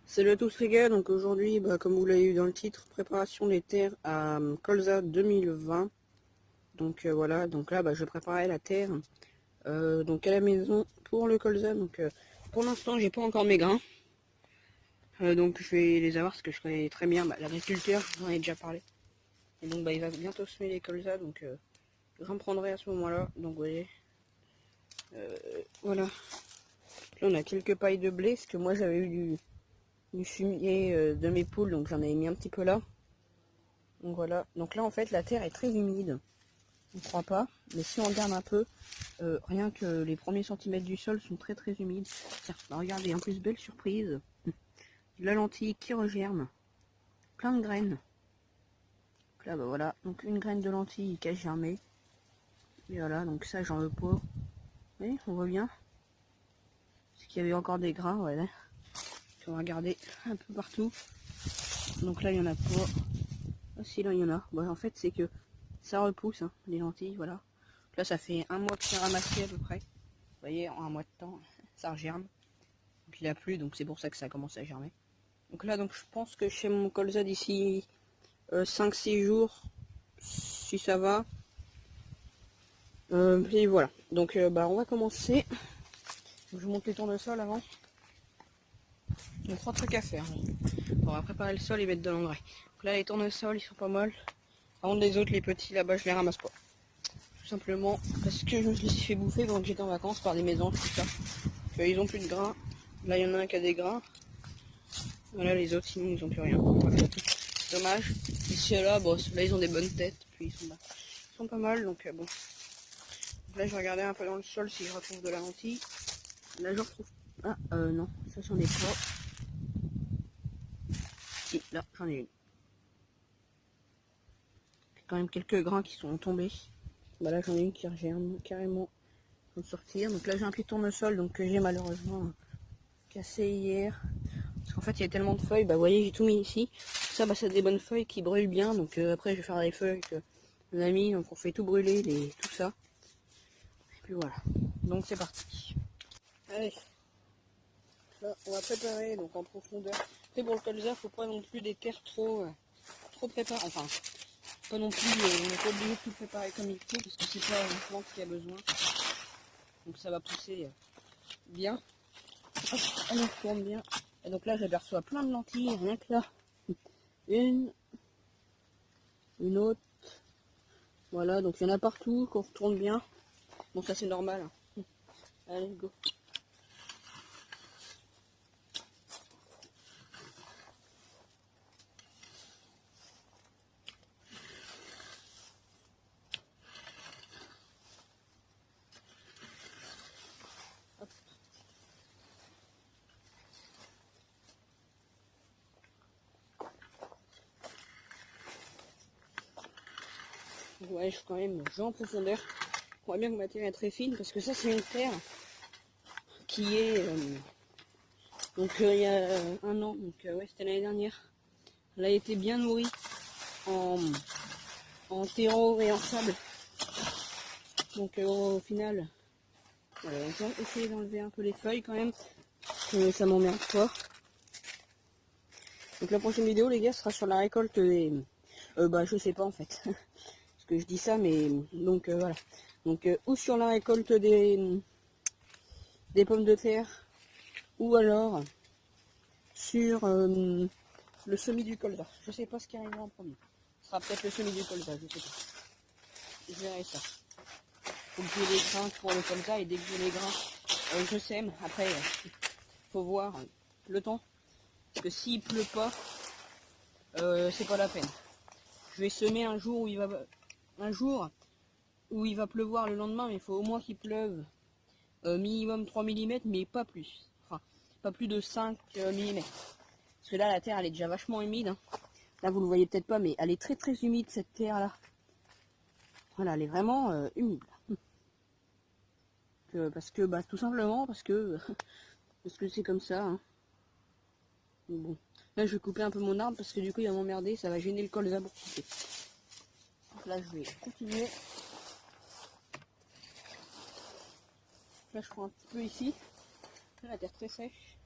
Salut à tous les gars, donc aujourd'hui, comme vous l'avez vu dans le titre, préparation des terres à Colza 2020. Donc voilà, donc là je préparais la terre donc à la maison pour le Colza. Donc pour l'instant j'ai pas encore mes grains. Donc je vais les avoir parce que je connais très bien l'agriculteur, je vous en ai déjà parlé. Et donc il va bientôt semer les Colza, donc j'en prendrai à ce moment-là. Donc vous voyez, voilà. Là on a quelques pailles de blé, parce que moi j'avais eu du fumier de mes poules, donc j'en avais mis un petit peu là. Donc voilà, donc là en fait la terre est très humide, on ne croit pas, mais si on regarde un peu, rien que les premiers centimètres du sol sont très très humides. Tiens, regardez, en plus belle surprise, de la lentille qui regerme, plein de graines. Donc là voilà, donc une graine de lentille qui a germé, et voilà, donc ça j'en veux pas. Vous voyez, on voit bien, parce qu'il y avait encore des grains, voilà. On va regarder un peu partout, donc là il y en a pas. Ah si, là il y en a, en fait c'est que ça repousse, hein, les lentilles, voilà. Là ça fait un mois que c'est ramassé à peu près. Vous voyez, en un mois de temps, ça germe. Donc il a plu, donc c'est pour ça que ça a commencé à germer. Donc là, donc je pense que chez mon colza d'ici 5-6 jours, si ça va. Et voilà. Donc on va commencer. Je vous montre les tournesols avant. Il y a 3 trucs à faire. On va préparer le sol et mettre de l'engrais. Donc là, les tournesols, ils sont pas mal. Par contre, les autres, les petits là-bas, je les ramasse pas. Tout simplement parce que je me les ai fait bouffer quand j'étais en vacances par des mésanges, tout ça. Ils ont plus de grains. Là, il y en a un qui a des grains. Voilà, les autres, sinon, ils ont plus rien. Voilà. Dommage. Ici et là, bon, là, ils ont des bonnes têtes. Puis ils sont pas mal, donc bon. Donc là, je vais regarder un peu dans le sol si je retrouve de la lentille. Là, je retrouve. Ah, non, ça, j'en ai pas. Si, là, j'en ai une. Il y a quand même quelques grains qui sont tombés. Bah là, j'en ai une qui regerme carrément de sortir. Donc là, j'ai un petit tournesol donc que j'ai malheureusement cassé hier. Parce qu'en fait, il y a tellement de feuilles. Bah, vous voyez, j'ai tout mis ici. Ça, c'est des bonnes feuilles qui brûlent bien. Donc après, je vais faire des feuilles que on a mis. Donc on fait tout brûler, tout ça. Et puis voilà. Donc c'est parti. Allez. Là, on va préparer donc en profondeur. Et pour le colza, faut pas non plus des terres trop préparées. Enfin, pas non plus, on n'est pas obligé de tout préparer comme il faut parce que c'est pas une plante qui a besoin. Donc ça va pousser bien. Hop, on tourne bien. Et donc là, j'aperçois plein de lentilles, rien que là. Une autre. Voilà, donc il y en a partout, qu'on retourne bien. Bon, ça c'est normal. Allez, go. Hop. Ouais, je suis quand même en profondeur. On voit bien que ma terre est très fine parce que ça c'est une terre qui est donc il y a un an, donc ouais, c'était l'année dernière. Elle a été bien nourrie en terreau et en sable. Donc au final, voilà, on va essayer d'enlever un peu les feuilles quand même, que ça m'emmerde pas. Donc la prochaine vidéo les gars sera sur la récolte des... je sais pas en fait. Parce que je dis ça mais... Donc voilà. Donc ou sur la récolte des pommes de terre, ou alors sur le semis du colza. Je sais pas ce qui arrivera en premier. Ce sera peut-être le semis du colza, je sais pas. Je verrai ça. Faut que j'ai les grains pour le colza et dès que j'ai les grains, je sème. Après, faut voir le temps. Parce que s'il pleut pas, c'est pas la peine. Je vais semer un jour où il va pleuvoir le lendemain, mais il faut au moins qu'il pleuve minimum 3 mm, mais pas plus. Enfin, pas plus de 5 mm. Parce que là, la terre, elle est déjà vachement humide. Hein. Là, vous le voyez peut-être pas, mais elle est très très humide, cette terre-là. Voilà, elle est vraiment humide. Parce que, tout simplement, parce que c'est comme ça. Hein. Bon. Là, je vais couper un peu mon arbre, parce que du coup, il va m'emmerder, ça va gêner le colza pour couper. Donc là, je vais continuer. Là, je prends un petit peu ici. Là, la terre très sèche.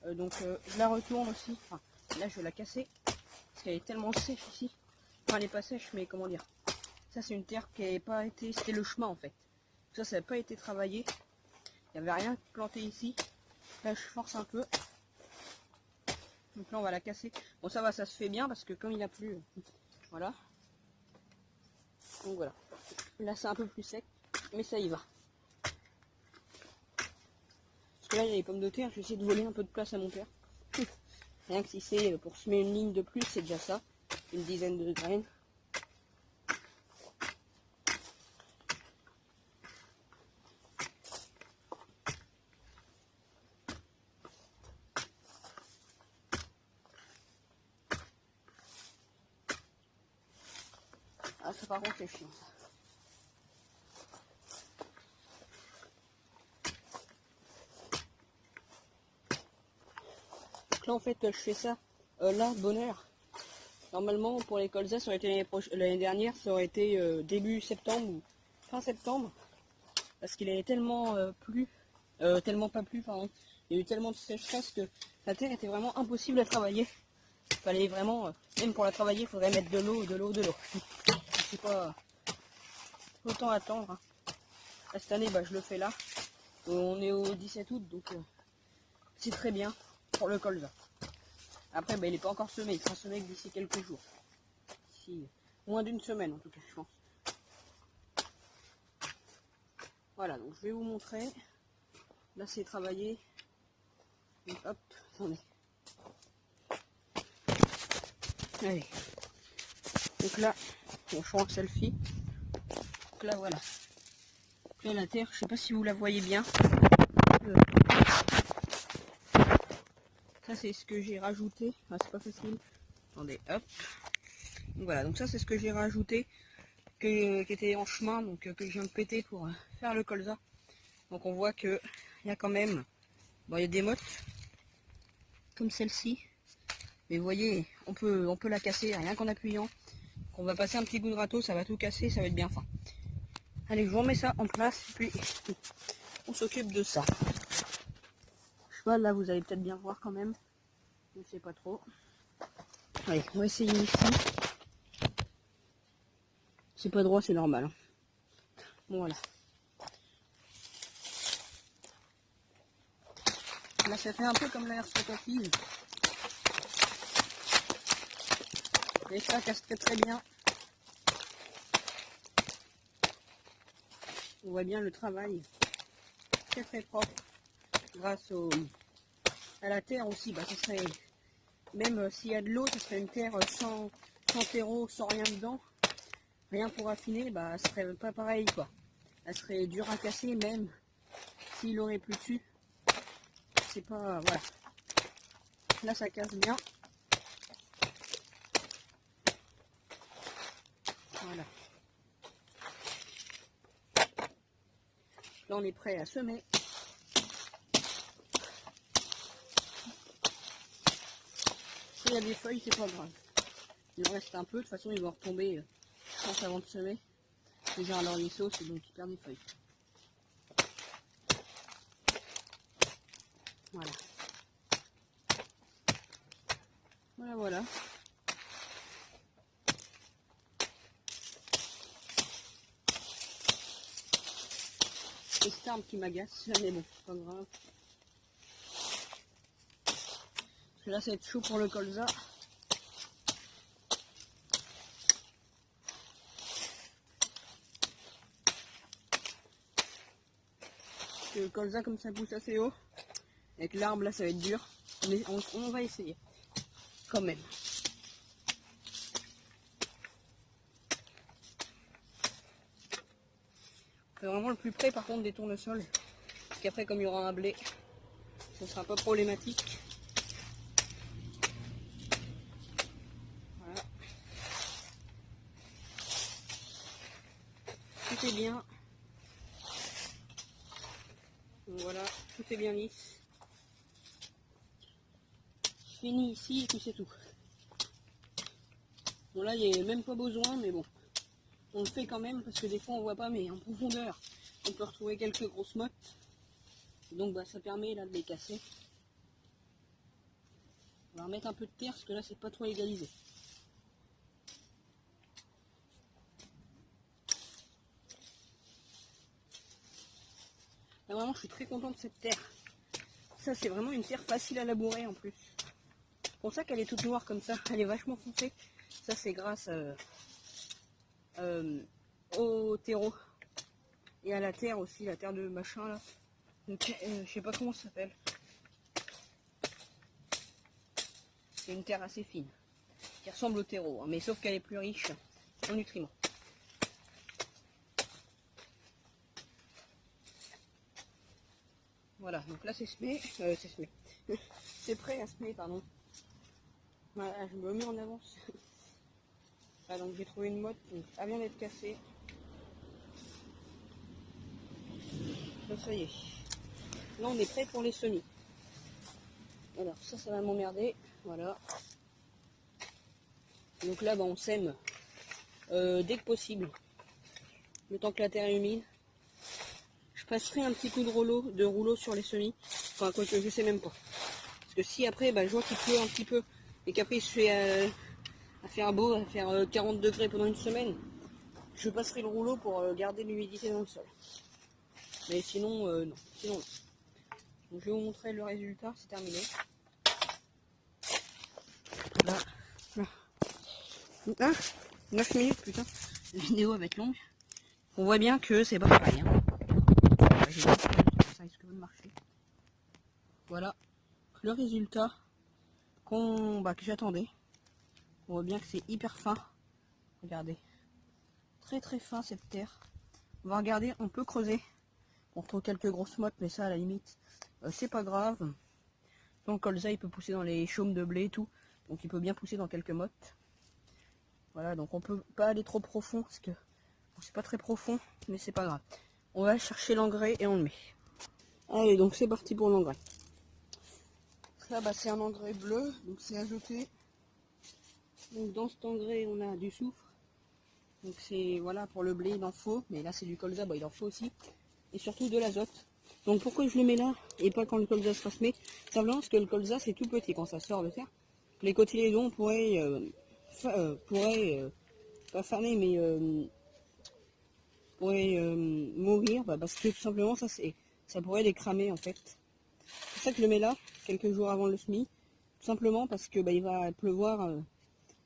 Je la retourne aussi. Enfin, là je vais la casser parce qu'elle est tellement sèche ici. Enfin, elle n'est pas sèche, mais comment dire. Ça c'est une terre qui n'avait pas été. C'était le chemin en fait. Ça n'a pas été travaillé. Il n'y avait rien planté ici. Là je force un peu. Donc là on va la casser. Bon ça va, ça se fait bien parce que comme il a plu, voilà. Donc voilà. Là c'est un peu plus sec, mais ça y va. Parce que là il y a les pommes de terre, je vais essayer de voler un peu de place à mon père. Rien que si c'est pour semer une ligne de plus, c'est déjà ça. Une dizaine de graines. Ah ça par contre c'est chiant ça. Donc là en fait je fais ça là bonheur. Normalement pour les colzas ça aurait été l'année dernière, ça aurait été début septembre ou fin septembre. Parce qu'il avait tellement plu, tellement pas plu pardon. Il y a eu tellement de sécheresse que la terre était vraiment impossible à travailler. Il fallait vraiment, même pour la travailler, il faudrait mettre de l'eau, de l'eau, de l'eau. C'est pas autant attendre. Hein. Là, cette année, bah, je le fais là. On est au 17 août, donc c'est très bien pour le colza. Après, bah, il n'est pas encore semé, il sera semé d'ici quelques jours. D'ici moins d'une semaine en tout cas, je pense. Voilà, donc je vais vous montrer. Là, c'est travaillé. Donc, hop, attendez. Allez. Donc là, bon, je prends un selfie. Donc là, voilà. Donc là, la terre, je sais pas si vous la voyez bien. Ça, c'est ce que j'ai rajouté. Ah, c'est pas facile. Attendez, hop. Donc, voilà, donc ça, c'est ce que j'ai rajouté. Qui était en chemin, donc que je viens de péter pour faire le colza. Donc on voit que il y a quand même, bon, il y a des mottes comme celle-ci, mais vous voyez, on peut la casser rien qu'en appuyant. On va passer un petit coup de râteau, ça va tout casser, ça va être bien fin. Allez, je vous remets ça en place, puis on s'occupe de ça. Je sais pas, là vous allez peut-être bien voir quand même, je ne sais pas trop. Allez, on va essayer ici. C'est pas droit, c'est normal. Hein. Bon, voilà. Là, ça fait un peu comme l'air rotative. Et ça casse très très bien. On voit bien le travail très très propre grâce à la terre aussi. Bah, ça serait, même s'il y a de l'eau, ça serait une terre sans terreau, sans rien dedans, rien pour affiner, bah, ça serait pas pareil quoi. Elle serait dure à casser même s'il aurait plu dessus. C'est pas, voilà. Là ça casse bien. Voilà. Là on est prêt à semer. S'il y a des feuilles, c'est pas grave. Il en reste un peu, de toute façon ils vont retomber, je pense, avant de semer. Déjà un lornisseau, c'est donc il perd des feuilles. Voilà. Voilà, voilà. C'est cette arme qui m'agace, mais bon, c'est pas grave. Parce que là, ça va être chaud pour le colza. Parce que le colza, comme ça pousse assez haut, avec l'arbre, là, ça va être dur. Mais on va essayer, quand même. C'est vraiment le plus près, par contre, des tournesols. Parce qu'après, comme il y aura un blé, ça sera pas problématique. Voilà. Tout est bien. Donc voilà, tout est bien lisse. Fini ici et puis c'est tout. Bon là, il n'y a même pas besoin, mais bon. On le fait quand même parce que des fois on voit pas, mais en profondeur, on peut retrouver quelques grosses mottes. Donc bah, ça permet là de les casser. On va remettre un peu de terre parce que là c'est pas trop égalisé. Là vraiment je suis très content de cette terre. Ça c'est vraiment une terre facile à labourer en plus. C'est pour ça qu'elle est toute noire comme ça, elle est vachement foncée. Ça c'est grâce au terreau. Et à la terre aussi, la terre de machin là. Je sais pas comment ça s'appelle. C'est une terre assez fine. Qui ressemble au terreau, hein, mais sauf qu'elle est plus riche en nutriments. Voilà, donc là c'est semé. C'est semé. C'est prêt à semer, pardon. Voilà, je me mets en avance. Ah, donc j'ai trouvé une motte, donc elle vient d'être cassée. Donc ça y est. Là on est prêt pour les semis. Alors ça va m'emmerder. Voilà. Donc là bah, on sème dès que possible. Le temps que la terre est humide. Je passerai un petit coup de rouleau sur les semis. Enfin quoi que je sais même pas. Parce que si après bah, je vois qu'il pleut un petit peu et qu'après il se fait à faire beau, à faire 40 degrés pendant une semaine, je passerai le rouleau pour garder l'humidité dans le sol. Mais sinon, non. Sinon, non. Donc, je vais vous montrer le résultat, c'est terminé. Là, là. Ah, 9 minutes, putain. La vidéo va être longue. On voit bien que c'est pas pareil. Hein. Ça risque de marcher. Voilà le résultat que j'attendais. On voit bien que c'est hyper fin. Regardez. Très très fin cette terre. On va regarder, on peut creuser. On trouve quelques grosses mottes, mais ça à la limite, c'est pas grave. Donc le colza il peut pousser dans les chaumes de blé et tout. Donc il peut bien pousser dans quelques mottes. Voilà, donc on peut pas aller trop profond parce que bon, c'est pas très profond, mais c'est pas grave. On va chercher l'engrais et on le met. Allez, donc c'est parti pour l'engrais. Là bah, c'est un engrais bleu, donc c'est azoté. Donc dans cet engrais on a du soufre. Donc c'est voilà pour le blé il en faut, mais là c'est du colza, bah, il en faut aussi. Et surtout de l'azote. Donc pourquoi je le mets là et pas quand le colza sera semé? Simplement parce que le colza c'est tout petit quand ça sort de terre. Les cotylédons pourraient pas faner mais pourraient mourir bah, parce que tout simplement ça pourrait les cramer en fait. C'est pour ça que je le mets là quelques jours avant le semis. Tout simplement parce que bah, il va pleuvoir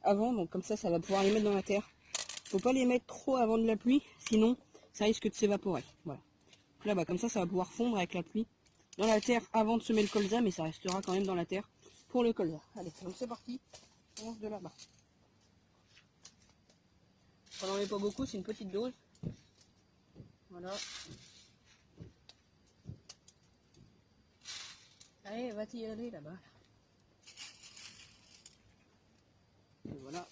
avant, donc comme ça va pouvoir les mettre dans la terre. Faut pas les mettre trop avant de la pluie, sinon ça risque de s'évaporer. Voilà. Là bah comme ça va pouvoir fondre avec la pluie dans la terre avant de semer le colza, mais ça restera quand même dans la terre pour le colza. Allez, donc c'est parti, on commence de là-bas. On n'en met pas beaucoup, c'est une petite dose. Voilà. Allez, va-t-y aller là-bas. Et voilà.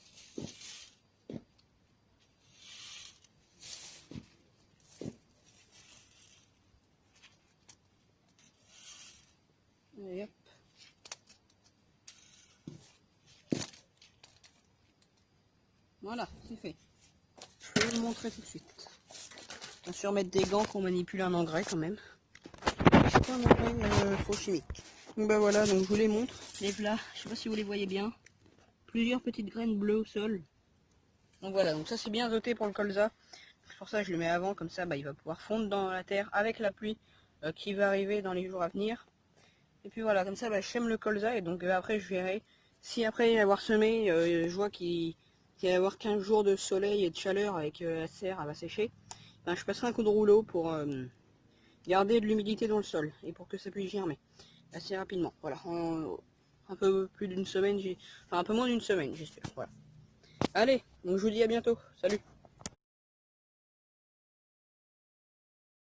Et hop. Voilà, c'est fait. Je vais vous montrer tout de suite. Bien sûr, mettre des gants qu'on manipule un engrais quand même. C'est pas un engrais trop chimique. Donc bah voilà, donc je vous les montre. Les plats, je sais pas si vous les voyez bien. Plusieurs petites graines bleues au sol. Donc voilà, donc ça c'est bien azoté pour le colza. C'est pour ça que je le mets avant, comme ça bah, il va pouvoir fondre dans la terre avec la pluie qui va arriver dans les jours à venir. Et puis voilà, comme ça bah, je sème le colza et donc après je verrai si après avoir semé, je vois qu'il va y avoir 15 jours de soleil et de chaleur avec la serre, elle va sécher. Ben, je passerai un coup de rouleau pour garder de l'humidité dans le sol et pour que ça puisse germer assez rapidement. Voilà, en un peu plus d'une semaine, enfin un peu moins d'une semaine j'espère. Voilà. Allez, donc je vous dis à bientôt. Salut!